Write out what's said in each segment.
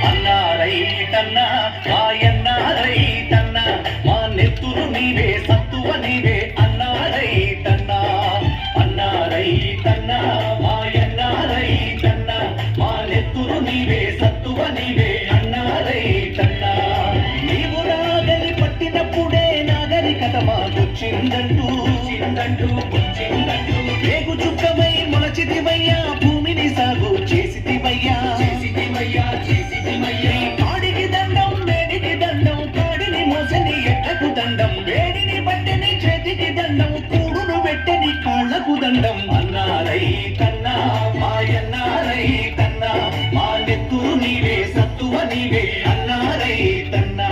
అన్నా రైతన్నా మాయన్నా రైతన్నా మా నెత్తురు నీవే సత్తువ నీవే అన్నా రైతన్నా అన్నా రైతన్నా మాయన్నా రైతన్నా మా నెత్తురు నీవే సత్తువ నీవే అన్నా రైతన్నా నీవు నాగలి పట్టినప్పుడే నాగరికత మాకొచ్చిందంటూ వచ్చిందంటూ వేగు చుక్కమై మొలచిదివయ్యా భూమిని సాగు చేసిదివయ్యా కాడికి దండం వేడికి దండం కాడిని మోసని ఎట్లకు దండం వేడిని బట్టని చేతికి దండం కూడును పెట్టని కాళ్లకు దండం అన్నా రైతన్నా మాయన్నా రైతన్నా మా నెత్తురు నీవే సత్తువ నీవే అన్నా రైతన్నా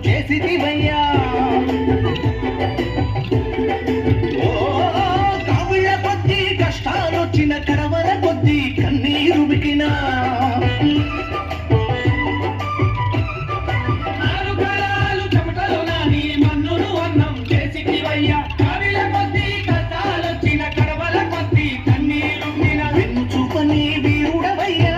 చేసిదివయ్యా కవుల కొద్దీ కష్టాలొచ్చిన కరవల కొద్దీ కన్నీరు బికినా చెమటలో నాని మన్నును అన్నం చేసిదివయ్యా కవిల కొద్దీ కష్టాలొచ్చిన కరవల కొద్దీ కన్నీరు వెన్ను చూపని వీరుడవయ్యా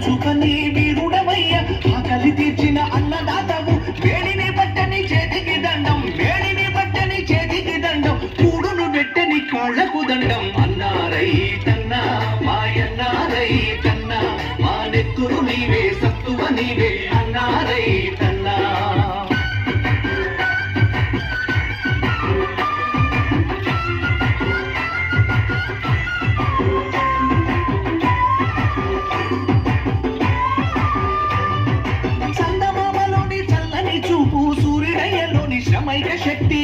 చూపని వీరుడవయ్య ఆకలి తీర్చిన అన్నదాతవు వేడిని బట్టని చేతికి దండం వేడిని బట్టని చేతికి దండం కూడును పెట్టని కాళ్లకు దండం అన్నా రైతన్నా మాయన్నా రైతన్నా మా నెత్తురు నీవే సత్తువ నీవే అన్నా రైతన్నా చూపు సూర్యుడయ్యలోని శ్రమైక శక్తి